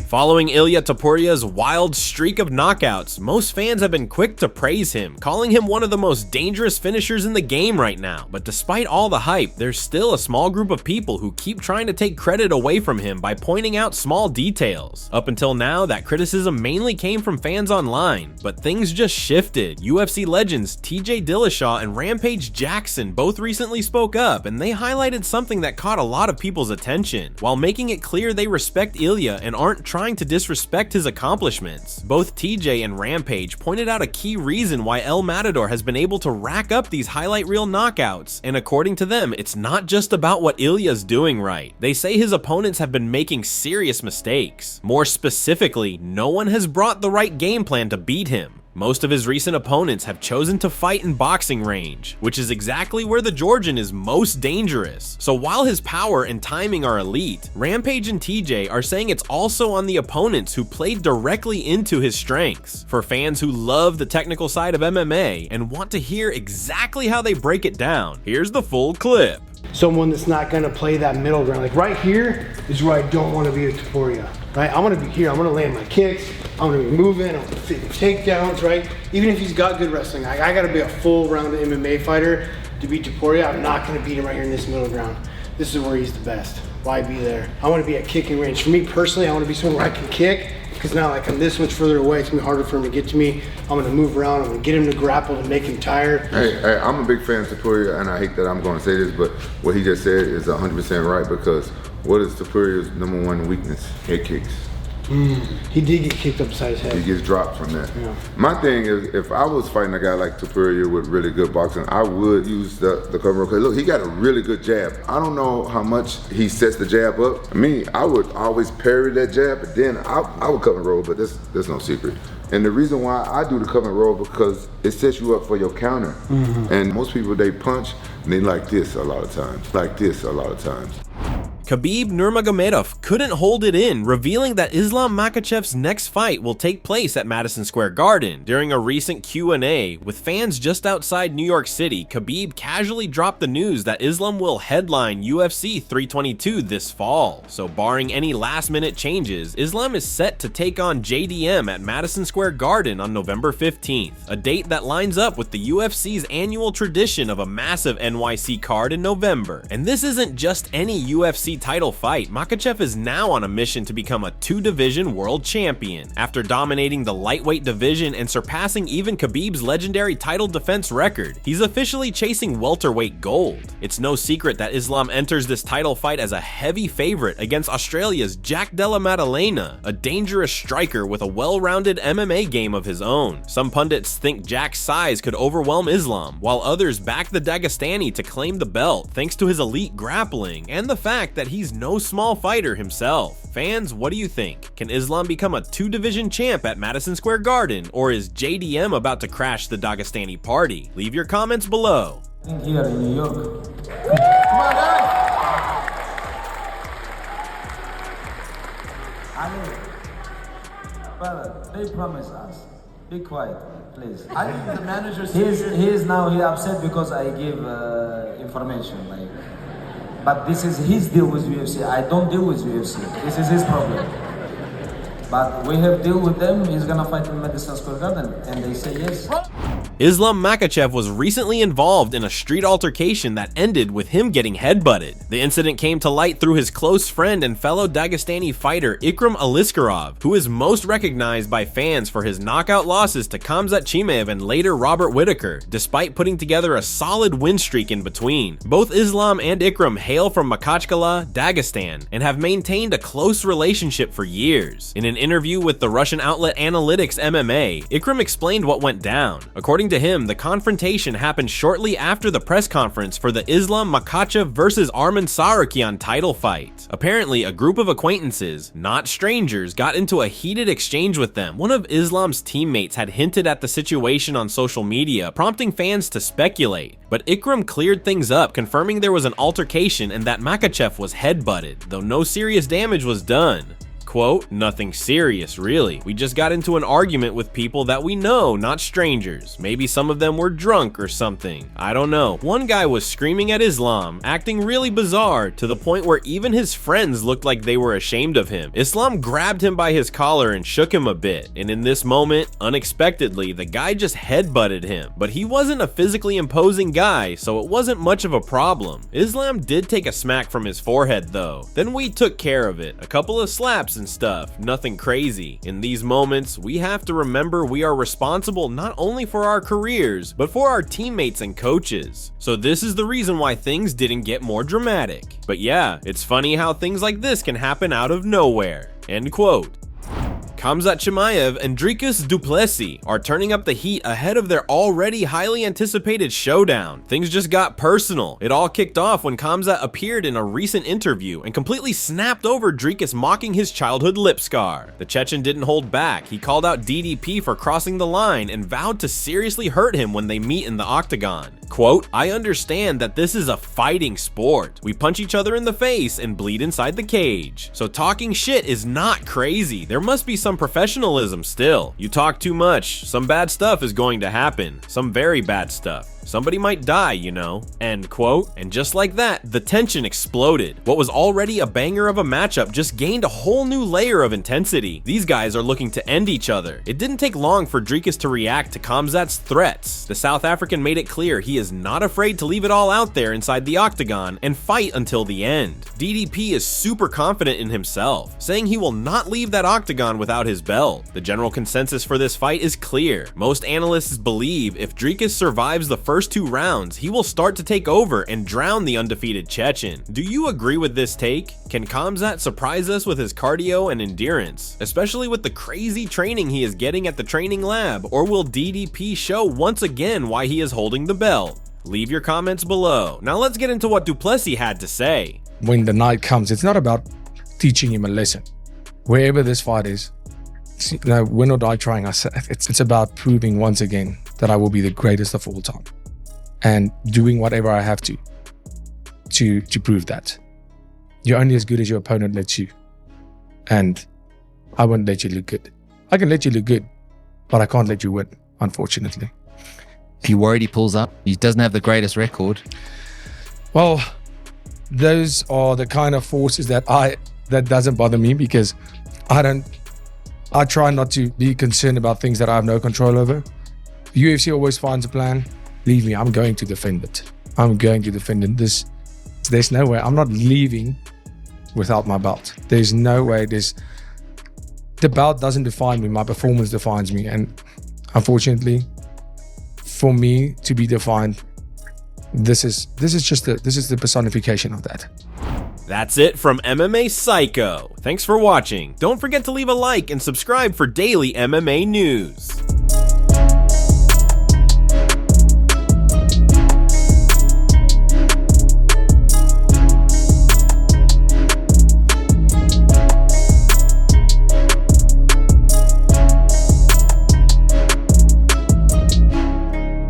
Following Ilia Topuria's wild streak of knockouts, most fans have been quick to praise him, calling him one of the most dangerous finishers in the game right now. But despite all the hype, there's still a small group of people who keep trying to take credit away from him by pointing out small details. Up until now, that criticism mainly came from fans online, but things just shifted. UFC legends Dillashaw and Rampage Jackson both recently spoke up, and they highlighted something that caught a lot of people's attention, while making it clear they respect Ilia and aren't trying to disrespect his accomplishments. Both TJ and Rampage pointed out a key reason why El Matador has been able to rack up these highlight reel knockouts, and according to them, it's not just about what Ilia's doing right. They say his opponents have been making serious mistakes. More specifically, no one has brought the right game plan to beat him. Most of his recent opponents have chosen to fight in boxing range, which is exactly where the Georgian is most dangerous. So while his power and timing are elite, Rampage and TJ are saying it's also on the opponents who played directly into his strengths. For fans who love the technical side of MMA and want to hear exactly how they break it down, here's the full clip. Someone that's not going to play that middle ground. Like right here is where I don't want to be a Topuria, right? I want to be here. I want to land my kicks. I'm going to be moving. I'm going to fit takedowns, right? Even if he's got good wrestling, I got to be a full-rounded MMA fighter to beat Topuria. I'm not going to beat him right here in this middle ground. This is where he's the best. Why be there? I want to be at kicking range. For me personally, I want to be somewhere where I can kick, because now like I'm this much further away, it's going to be harder for him to get to me. I'm going to move around. I'm going to get him to grapple and make him tired. Hey, I'm a big fan of Topuria, and I hate that I'm going to say this, but what he just said is 100% right, because what is Topuria's #1 weakness? Head kicks. He did get kicked upside his head. He gets dropped from that. Yeah. My thing is, if I was fighting a guy like Topuria with really good boxing, I would use the cover roll. Cause look, he got a really good jab. I don't know how much he sets the jab up. Me, I would always parry that jab, but then I would cover roll, but there's no secret. And the reason why I do the cover roll, because it sets you up for your counter. And most people, they punch, and they like this a lot of times. Like this a lot of times. Khabib Nurmagomedov couldn't hold it in, revealing that Islam Makhachev's next fight will take place at Madison Square Garden. During a recent Q&A with fans just outside New York City, Khabib casually dropped the news that Islam will headline UFC 322 this fall. So barring any last-minute changes, Islam is set to take on JDM at Madison Square Garden on November 15th, a date that lines up with the UFC's annual tradition of a massive NYC card in November. And this isn't just any UFC title fight. Makhachev is now on a mission to become a 2-division world champion. After dominating the lightweight division and surpassing even Khabib's legendary title defense record, he's officially chasing welterweight gold. It's no secret that Islam enters this title fight as a heavy favorite against Australia's Della Maddalena, a dangerous striker with a well-rounded MMA game of his own. Some pundits think Jack's size could overwhelm Islam, while others back the Dagestani to claim the belt thanks to his elite grappling and the fact that he's no small fighter himself. Fans, what do you think? Can Islam become a 2-division champ at Madison Square Garden, or is JDM about to crash the Dagestani party? Leave your comments below. Here in New York. Come on, Ali, brother, they promised us. Be quiet, please. I think the manager. He upset because I give information. Like, but this is his deal with UFC. I don't deal with UFC. This is his problem. But we have deal with them. He's gonna fight in Madison Square Garden, and they say yes. Islam Makhachev was recently involved in a street altercation that ended with him getting headbutted. The incident came to light through his close friend and fellow Dagestani fighter Ikram Aliskerov, who is most recognized by fans for his knockout losses to Khamzat Chimaev and later Robert Whittaker, despite putting together a solid win streak in between. Both Islam and Ikram hail from Makhachkala, Dagestan, and have maintained a close relationship for years. In an interview with the Russian outlet Analytics MMA, Ikram explained what went down. According to him, the confrontation happened shortly after the press conference for the Islam Makhachev versus Arman Tsarukyan title fight. Apparently, a group of acquaintances, not strangers, got into a heated exchange with them. One of Islam's teammates had hinted at the situation on social media, prompting fans to speculate. But Ikram cleared things up, confirming there was an altercation and that Makhachev was headbutted, though no serious damage was done. quote, "Nothing serious, really. We just got into an argument with people that we know, not strangers. Maybe some of them were drunk or something. I don't know." One guy was screaming at Islam, acting really bizarre, to the point where even his friends looked like they were ashamed of him. Islam grabbed him by his collar and shook him a bit, and in this moment, unexpectedly, the guy just headbutted him. But he wasn't a physically imposing guy, so it wasn't much of a problem. Islam did take a smack from his forehead though. Then we took care of it. A couple of slaps and stuff, nothing crazy. In these moments, we have to remember we are responsible not only for our careers, but for our teammates and coaches. So this is the reason why things didn't get more dramatic. But yeah, it's funny how things like this can happen out of nowhere. End quote. Khamzat Chimaev and Dricus du Plessis are turning up the heat ahead of their already highly anticipated showdown. Things just got personal. It all kicked off when Khamzat appeared in a recent interview and completely snapped over Dricus mocking his childhood lip scar. The Chechen didn't hold back. He called out DDP for crossing the line and vowed to seriously hurt him when they meet in the octagon. Quote, "I understand that this is a fighting sport. We punch each other in the face and bleed inside the cage. So talking shit is not crazy. There must be some professionalism still. You talk too much. Some bad stuff is going to happen. Some very bad stuff. Somebody might die, you know." End quote. And just like that, the tension exploded. What was already a banger of a matchup just gained a whole new layer of intensity. These guys are looking to end each other. It didn't take long for Dricus to react to Khamzat's threats. The South African made it clear he is not afraid to leave it all out there inside the octagon and fight until the end. DDP is super confident in himself, saying he will not leave that octagon without his belt. The general consensus for this fight is clear. Most analysts believe if Dricus survives the first 2 rounds, he will start to take over and drown the undefeated Chechen. Do you agree with this take? Can Khamzat surprise us with his cardio and endurance, especially with the crazy training he is getting at the training lab, or will DDP show once again why he is holding the belt? Leave your comments below. Now let's get into what du Plessis had to say. When the night comes, it's not about teaching him a lesson. Wherever this fight is, win or die trying, it's about proving once again that I will be the greatest of all time and doing whatever I have to prove that. You're only as good as your opponent lets you, and I won't let you look good. I can let you look good, but I can't let you win, unfortunately. Are you worried he pulls up? He doesn't have the greatest record. Well, those are the kind of forces that doesn't bother me, because I try not to be concerned about things that I have no control over. UFC always finds a plan. Believe me, I'm going to defend it. I'm going to defend it. There's no way. I'm not leaving without my belt. There's no way. The belt doesn't define me. My performance defines me. And unfortunately, for me to be defined, this is the personification of that. That's it from MMA Psycho. Thanks for watching. Don't forget to leave a like and subscribe for daily MMA news.